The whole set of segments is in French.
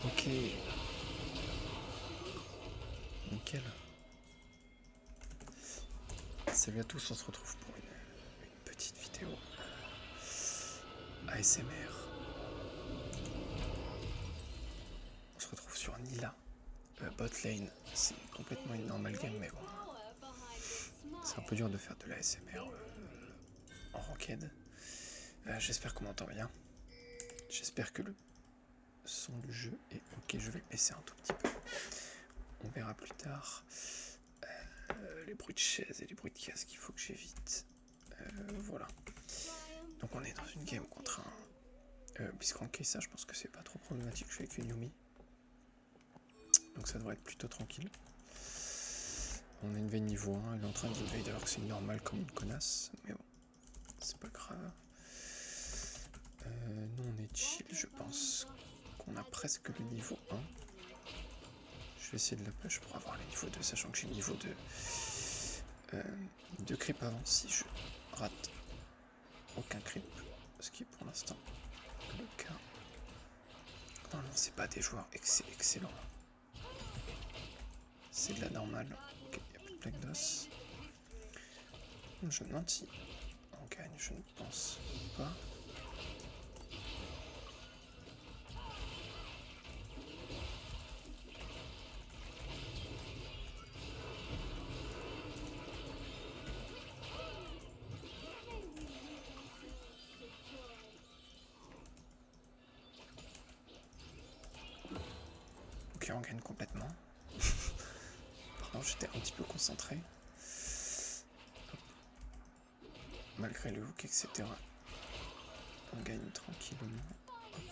Ok. Nickel. Salut à tous, on se retrouve pour une petite vidéo ASMR. On se retrouve sur Nilah, bot lane. C'est complètement une normale game, mais bon. C'est un peu dur de faire de l'ASMR en ranked. J'espère qu'on m'entend bien. J'espère que le son du jeu est ok. Je vais le baisser un tout petit peu. On verra plus tard. Les bruits de chaises et les bruits de casque, il faut que j'évite. Voilà. Donc on est dans une game contre un Blitzcrank, ça je pense que c'est pas trop problématique, je suis avec une Yumi. Donc ça devrait être plutôt tranquille. On a une veille niveau 1, il est en train d'invade alors que c'est normal comme une connasse, mais bon, c'est pas grave. Nous on est chill, je pense qu'on a presque le niveau 1. Je vais essayer de la push pour avoir le niveau 2, sachant que j'ai le niveau 2 de creep avant si je rate aucun creep, ce qui est pour l'instant le cas. Non, c'est pas des joueurs excellents. C'est de la normale. Ok, il n'y a plus de plaque d'os. Je me demande si on gagne, je ne pense pas. Ok, on gagne complètement. Par contre, j'étais un petit peu concentré. Hop. Malgré le hook, etc. On gagne tranquillement. Hop.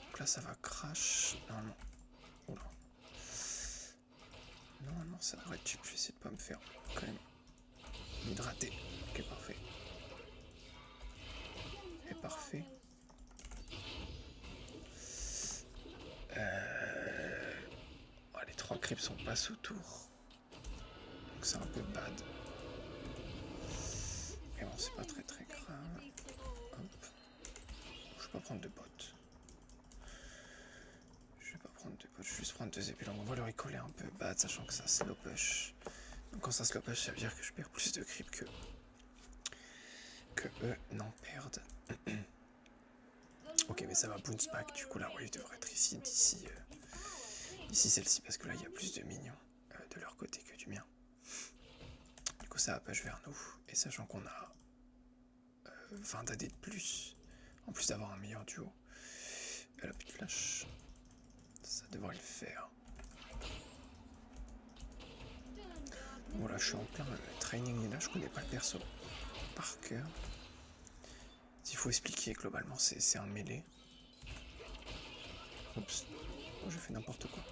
Donc là, ça va crash. Normalement. Oula. Normalement, ça devrait être cheap. Je vais essayer de pas me faire quand même m'hydrater. Ok, parfait. Et parfait. Oh, les 3 creeps sont pas sous tour. Donc c'est un peu bad. Mais bon, c'est pas très grave. Hop. Je vais pas prendre de bottes. Je vais juste prendre 2 épées longues. On va leur y coller un peu bad, sachant que ça slow push. Donc quand ça slow push, ça veut dire que je perds plus de creep que eux n'en perdent. Ok, mais ça va bounce back. Du coup, la wave devrait être ici, d'ici celle-ci, parce que là, il y a plus de minions de leur côté que du mien. Du coup, ça va push vers nous. Et sachant qu'on a 20 AD de plus, en plus d'avoir un meilleur duo, la petite flash, ça devrait le faire. Voilà, je suis en plein training, et là, je connais pas le perso par cœur. S'il faut expliquer, globalement, c'est un mêlé. Oups, oh, j'ai fait n'importe quoi.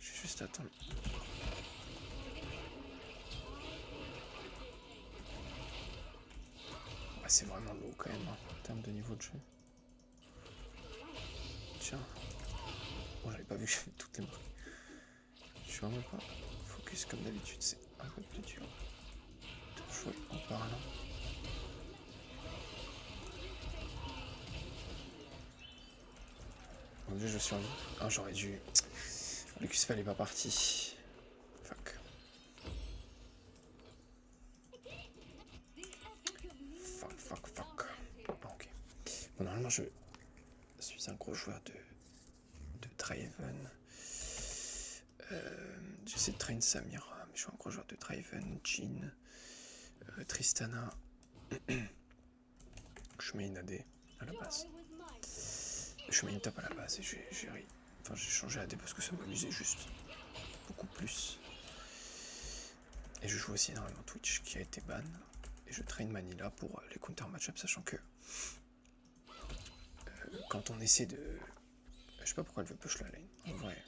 Je vais juste attendre. Ouais, c'est vraiment low quand même, hein, en termes de niveau de jeu. Tiens. Bon, j'avais pas vu que j'avais toutes les marques. Je suis vraiment pas focus comme d'habitude, c'est un peu plus dur de jouer en parlant. Mon dieu, je survis. Ah, j'aurais dû. Le QSP est pas parti. Fuck. Fuck. Bon, ok. Bon, normalement, je suis un gros joueur de Draven. J'essaie de train Samira, mais je suis un gros joueur de Draven, Jhin, Tristana. Je mets une AD à la base. Je mets une top à la base et j'ai changé AD parce que ça m'amusait juste beaucoup plus. Et je joue aussi énormément Twitch qui a été ban. Et je traîne Manila pour les counter match-up, sachant que quand on essaie de... Je sais pas pourquoi elle veut push la lane. En vrai,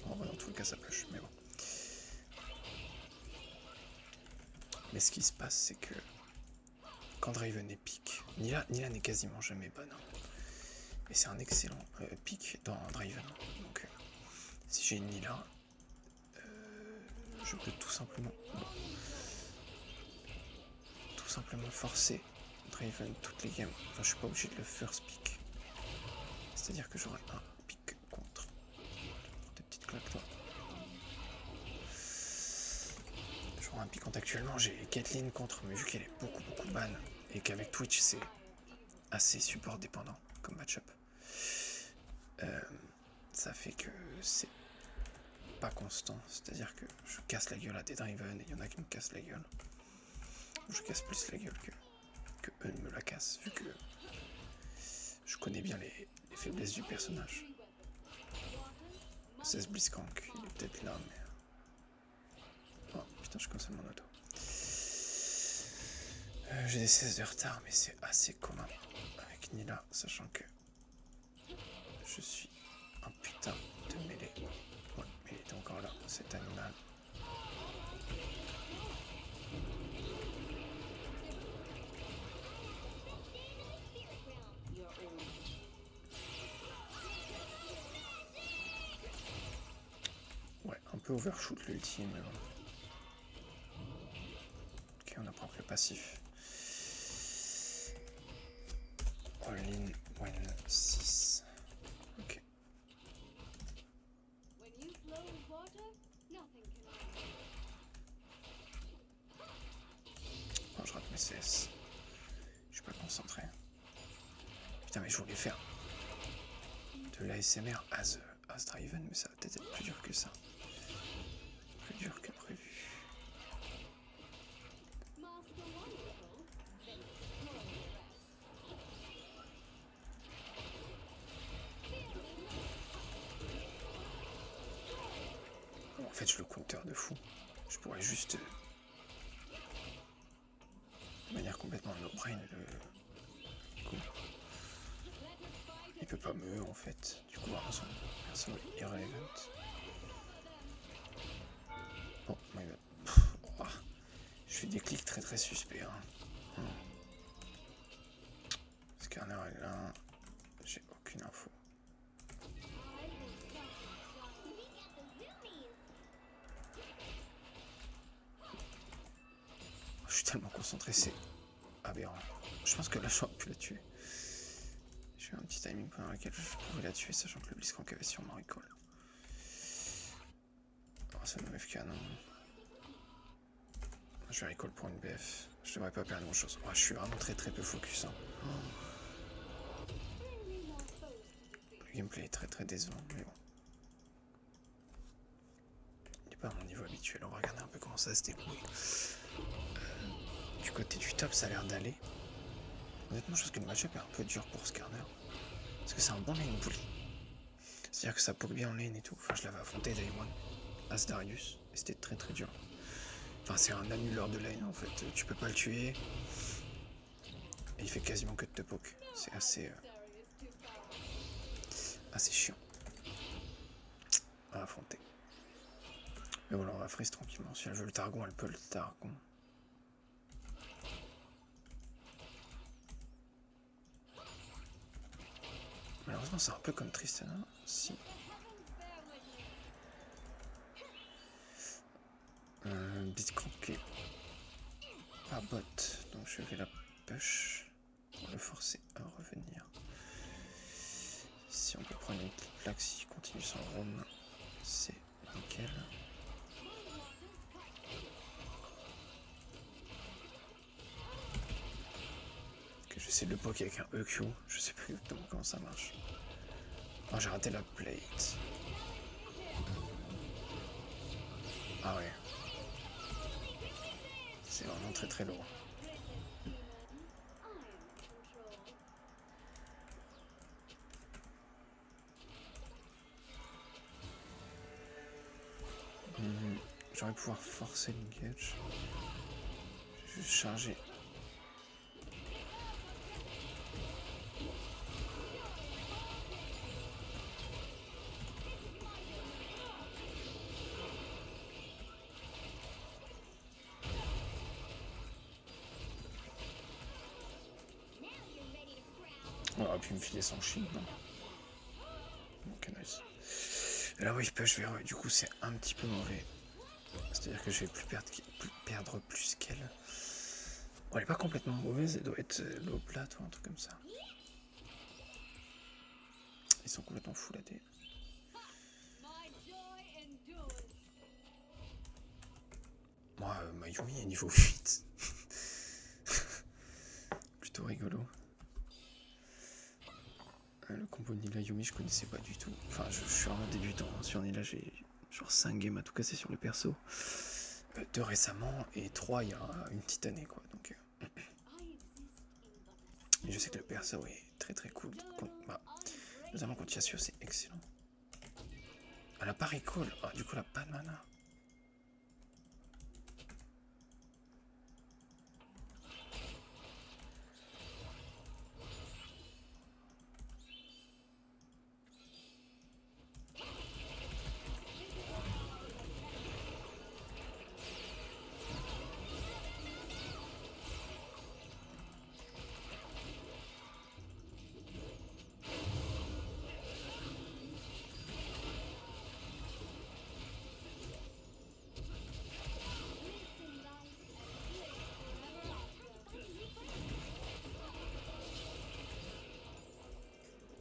dans tout le cas ça push, mais bon. Mais ce qui se passe, c'est que quand Draven est pick, Nilah n'est quasiment jamais ban. Et c'est un excellent pick dans Draven. Donc si j'ai une Nilah, je peux tout simplement forcer Draven toutes les games. Enfin, je suis pas obligé de le first pick. C'est-à-dire que j'aurai un pick contre. Des petites claques, toi. J'aurai un pick contre actuellement. J'ai Caitlyn contre, mais vu qu'elle est beaucoup ban et qu'avec Twitch c'est assez support dépendant comme match-up, ça fait que c'est pas constant. C'est-à-dire que je casse la gueule à des Draven et il y en a qui me cassent la gueule. Je casse plus la gueule que eux me la cassent, vu que je connais bien les faiblesses du personnage. 16 Blitzcrank, il est peut-être là, mais... Oh putain, je cancelle mon auto. J'ai des 16 de retard, mais c'est assez commun avec Nilah, sachant que je suis un putain de mêlée. Ouais, mais il était encore là, cet animal. Ouais, un peu overshoot l'ultime, mais bon. Ok, on apprend que le passif. All in, win 6. Ok. Oh, je rate mes CS. Je suis pas concentré. Putain, mais je voulais faire de l'ASMR as Draven, mais ça va peut-être être plus dur que ça. Plus dur que prévu. En fait, je le counter de fou. Je pourrais juste... de manière complètement no-brain le... Il peut pas me en fait. Du coup, son perso est irrelevant. Bon, my bad. Oh, je fais des clics très suspects. Hein. Scanner est là. J'ai aucune info. Je suis tellement concentré, c'est aberrant. Je pense que là, j'aurais pu la tuer. J'ai eu un petit timing pendant lequel je pouvais la tuer, sachant que le Blitzcrank avait sûrement recall. Oh, c'est un OF canon. Je vais recall pour une BF. Je devrais pas perdre grand chose. Oh, je suis vraiment très peu focus. Hein. Oh. Le gameplay est très décevant, mais bon. Il n'est pas à mon niveau habituel. On va regarder un peu comment ça se débrouille. Du côté du top, ça a l'air d'aller. Honnêtement, je pense que le match-up est un peu dur pour Skarner. Parce que c'est un bon lane bully. C'est-à-dire que ça poke bien en lane et tout. Enfin, je l'avais affronté Day One, Asdarius, et c'était très dur. Enfin, c'est un annuleur de lane en fait. Tu peux pas le tuer. Et il fait quasiment que de te poke. C'est assez chiant à affronter. Mais voilà, on va freeze tranquillement. Si elle veut le Targon, elle peut le Targon. Malheureusement, c'est un peu comme Tristana. Si. Blitzcrank est pas bot, donc je vais la push pour le forcer à revenir. Si on peut prendre une petite plaque, s'il continue son roam, c'est nickel. Que j'essaie de le poke avec un EQ, je sais plus exactement comment ça marche. Oh, j'ai raté la plate. Ah ouais. C'est vraiment très lourd. J'aurais pouvoir forcer l'engage. Je vais juste charger. On aurait pu me filer son shield, non? Ok, nice. Et là, oui, push vers eux. Du coup, c'est un petit peu mauvais. C'est-à-dire que je vais plus perdre plus qu'elle. Bon, elle est pas complètement mauvaise, elle doit être low plate ou un truc comme ça. Ils sont complètement full AD. Moi, Mayumi est niveau 8. Plutôt rigolo. Le combo Nila Yumi, je connaissais pas du tout. Enfin, je suis vraiment débutant. Sur Nila, j'ai genre 5 games à tout casser sur le perso. 2 récemment et 3 il y a une petite année, quoi. Donc, je sais que le perso est très très cool. Notamment contre Yasuo, c'est excellent. Elle a pas recall. Ah, du coup, elle a pas de mana.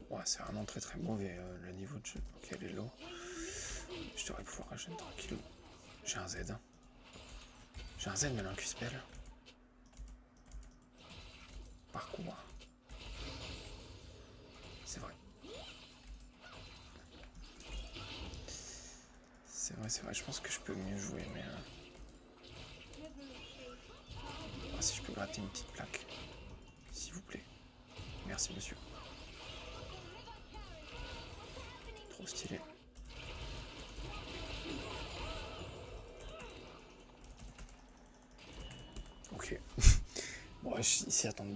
Ouais, c'est vraiment très très mauvais le niveau de jeu. Ok, elle est low. Je devrais pouvoir rajouter tranquille. J'ai un Z. J'ai un Z, mais un Q-spell. Parcours. C'est vrai. C'est vrai. Je pense que je peux mieux jouer, mais... Ah, si je peux gratter une petite plaque. S'il vous plaît. Merci, monsieur. Trop stylé. Ok. Bon, il s'y attend.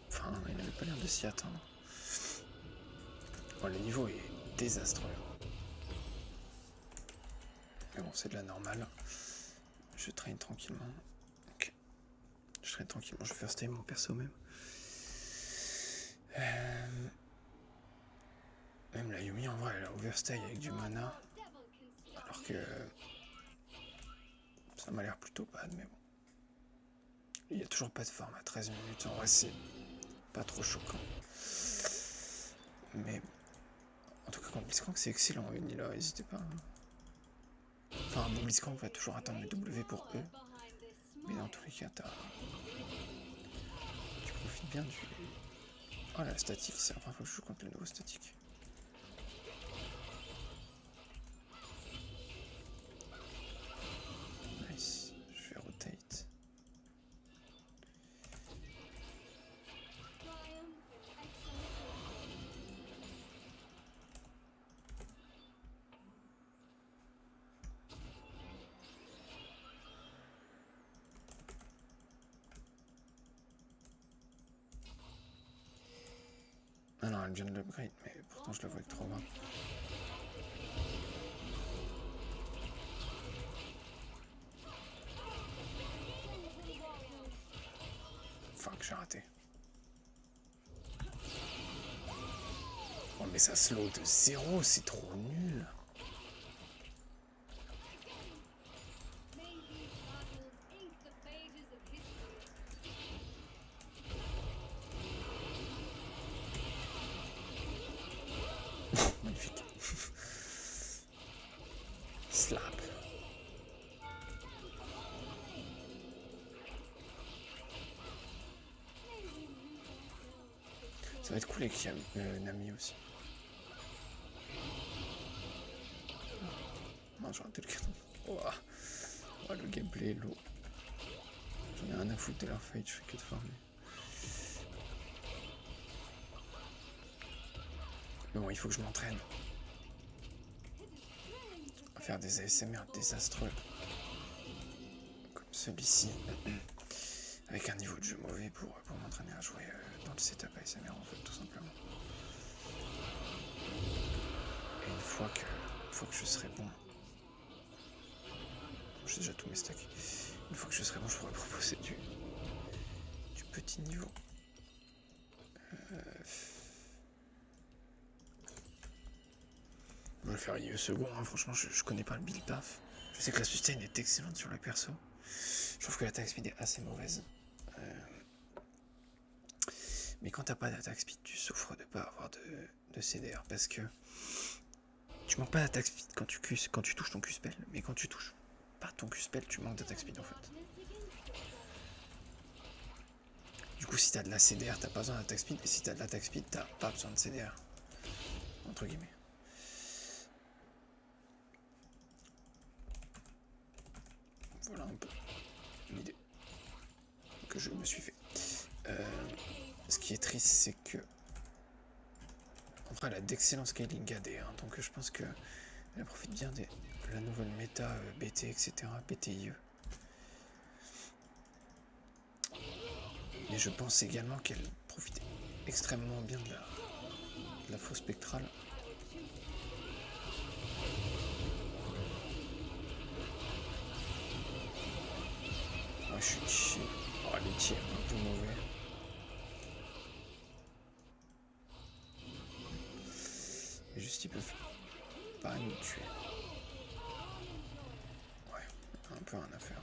Enfin, il n'avait pas l'air de s'y attendre. Bon, le niveau est désastreux. Mais bon, c'est de la normale. Je traîne tranquillement. Ok. Je traîne tranquillement. Je vais faire stay mon perso même. Même la Yumi, en vrai, elle a overstay avec du mana. Alors que... ça m'a l'air plutôt bad, mais bon. Il n'y a toujours pas de forme à 13 minutes. En vrai, c'est pas trop choquant. Mais... en tout cas, contre Blitzcrank, c'est excellent, Unila. N'hésitez pas. Enfin, bon, Blitzcrank va toujours attendre le W pour eux. Mais dans tous les cas, tu profites bien du... Oh, la statique, c'est la première fois que je joue contre le nouveau statique. Nice. Je vais rotate. Ah non, elle vient de l'upgrade, mais pourtant je la vois avec trop bas. Fuck, j'ai raté. Oh, mais ça slow de 0, c'est trop nul. Magnifique. Slap. Ça va être cool avec Nami aussi. Non, j'ai raté le canon. Oh, le gameplay est lourd. J'en ai rien à foutre de leur fight, je fais que de farmer. Mais bon, il faut que je m'entraîne. À faire des ASMR désastreux. Comme celui-ci. Avec un niveau de jeu mauvais pour m'entraîner à jouer dans le setup ASMR en fait, tout simplement. Et une fois que je serai bon, j'ai déjà tous mes stacks. Une fois que je serai bon, je pourrai proposer du petit niveau. Je vais le faire IE second, hein. Franchement je connais pas le build paf. Je sais que la sustain est excellente sur le perso. Je trouve que l'attaque speed est assez mauvaise. Mais quand t'as pas d'attaque speed, tu souffres de pas avoir de CDR parce que tu manques pas d'attaque speed quand tu touches ton Q-spell, mais quand tu touches pas ton Q-spell, tu manques d'attaque speed en fait. Du coup, si t'as de la CDR, t'as pas besoin d'attaque speed, et si t'as de l'attaque speed, t'as pas besoin de CDR. Entre guillemets. Voilà un peu l'idée que je me suis fait. Ce qui est triste, c'est que après elle a d'excellents scaling AD, hein, donc je pense que elle profite bien de la nouvelle méta BT, etc., BTIE. Mais je pense également qu'elle profite extrêmement bien de la fausse spectrale. Ouais, je suis chier. Oh, les tirs, un peu mauvais. Mais juste, ils peuvent pas nous tuer. Ouais, un peu rien à faire.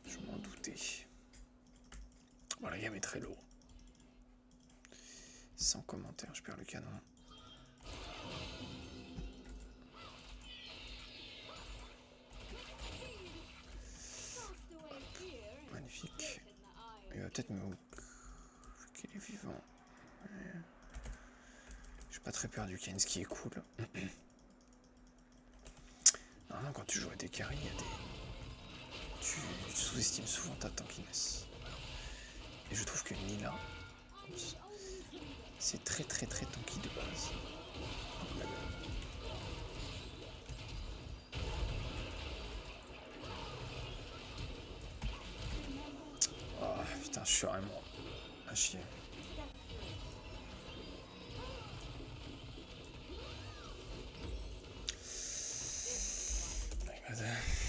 Je m'en doutais. Bon, la gamme est très lourde. Sans commentaire, je perds le canon. Magnifique. Il va peut-être me hook. Vu qu'il est vivant. Je suis pas très perdu, Kane, ce qui est cool. Normalement, quand tu joues à des carries, tu sous-estimes souvent ta tankiness. Et je trouve que Nila, c'est très très très tanky de base. Oh putain, je suis vraiment à chier.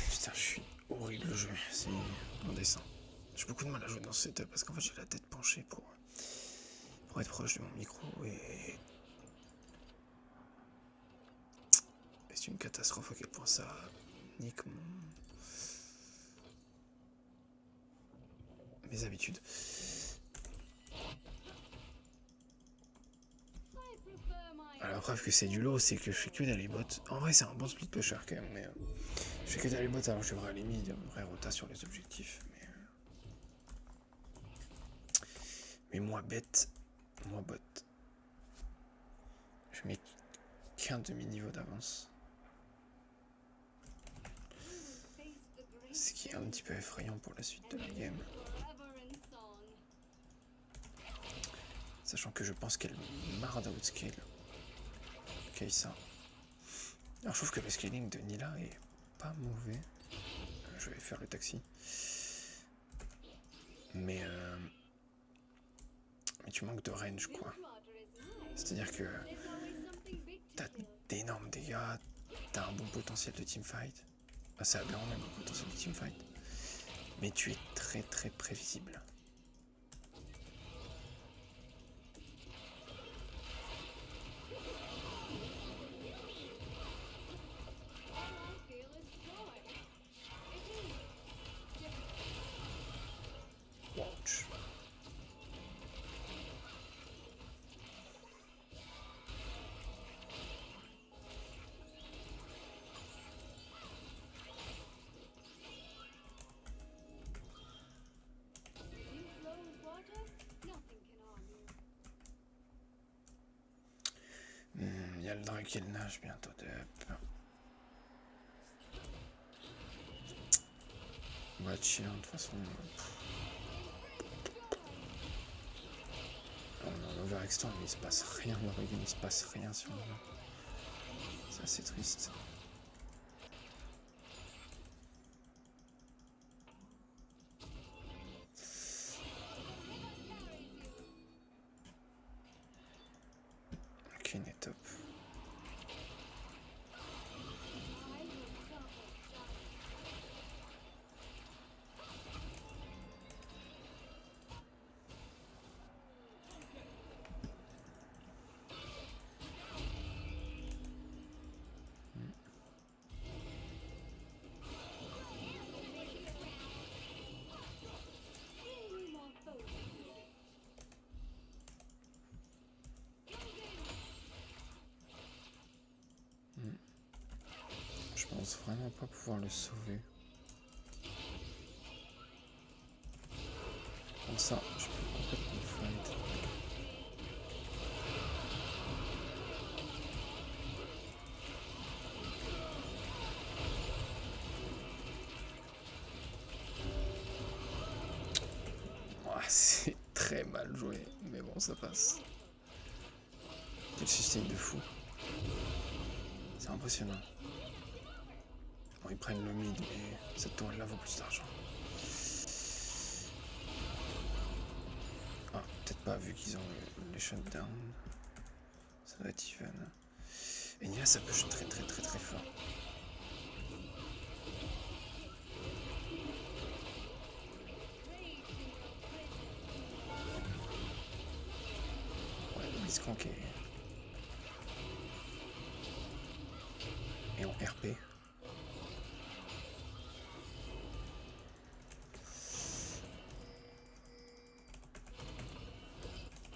Putain, je suis horrible le jeu, c'est indécent. J'ai beaucoup de mal à jouer dans ce setup parce qu'en fait j'ai la tête penchée pour être proche de mon micro et c'est une catastrophe à quel point ça nique mes habitudes. Alors la preuve que c'est du lot, c'est que je fais que d'aller bot. En vrai c'est un bon split pusher quand même, mais je fais que d'aller bot alors je devrais aller mid, une vraie rota sur les objectifs. Mais moi bête, moi bot. Je mets qu'un demi-niveau d'avance. Ce qui est un petit peu effrayant pour la suite de la game. Sachant que je pense qu'elle marre d'outscale Kai'Sa. Alors je trouve que le scaling de Nila est pas mauvais. Je vais faire le taxi. Mais tu manques de range quoi. C'est-à-dire que t'as d'énormes dégâts, t'as un bon potentiel de teamfight. Enfin, c'est aberrant même un potentiel de teamfight. Mais tu es très très prévisible. Watch. Il y a le Drake et le nage bientôt de up. On va chill de toute façon. On est en overextend mais il se passe rien dans le game, il se passe rien sur le jeu. C'est assez triste. Kane est top. pense vraiment pas pouvoir le sauver. Comme ça, je peux complètement fight. C'est très mal joué, mais bon, ça passe. Quel sustain de fou. C'est impressionnant. Bon, ils prennent le mid, mais cette tourelle là vaut plus d'argent. Ah, peut-être pas, vu qu'ils ont les shutdowns. Ça doit être even. Et Nilah, ça push très fort. Blitzcrank et en RP.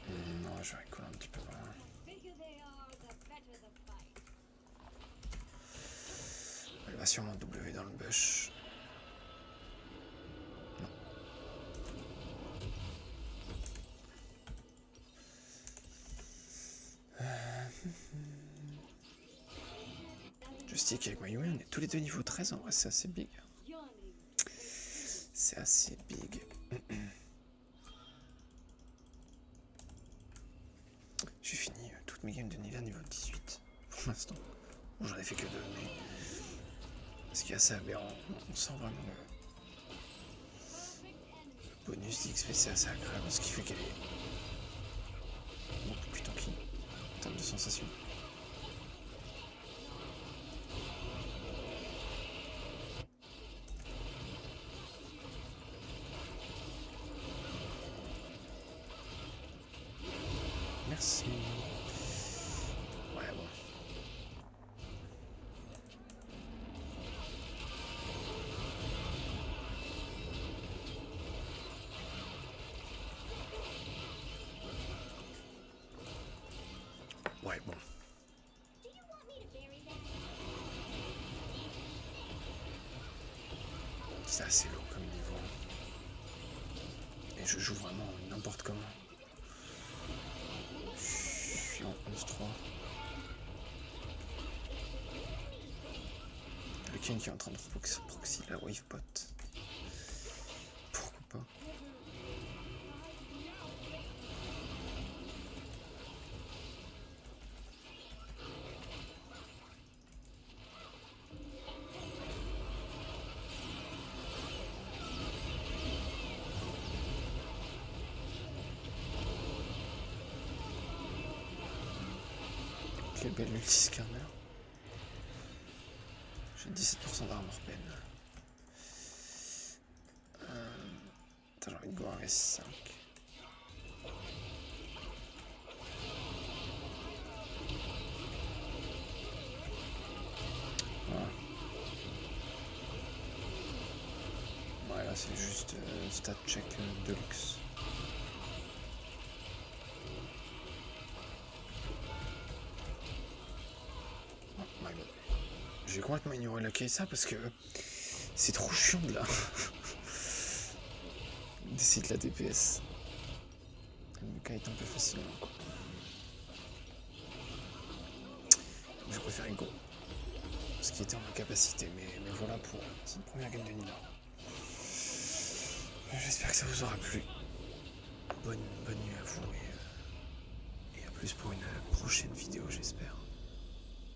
Non, je vais coller un petit peu par là. Elle va sûrement W dans le bush. Non. Je stick avec Mayumi, on est tous les deux niveau 13, en vrai c'est assez big. C'est assez big. J'ai fini toutes mes games de Nilah niveau 18 pour l'instant. Bon, j'en ai fait que 2, mais ce qui est assez aberrant, on sent vraiment le bonus d'XP, c'est assez agréable, ce qui fait qu'elle est beaucoup plus tanky en termes de sensation. Merci. Ouais, bon. Ouais, bon. C'est assez lourd comme niveau. Et je joue vraiment n'importe comment. Je suis en 11-3. Le Ken qui est en train de proxy la wavebot. Pourquoi pas? Quelle belle ulti scanner. J'ai 17% d'armor pen. Attends, j'ai envie de go en S5. Voilà. Ouais, là c'est juste stat check de luxe. J'ai complètement ignoré la Kaisa parce que c'est trop chiant de là. D'essayer de la DPS. Elle me kite un peu facilement. Je préfère go. Ce qui était en ma capacité, mais voilà pour cette première game de Nilah. J'espère que ça vous aura plu. Bonne nuit à vous et à plus pour une prochaine vidéo, j'espère.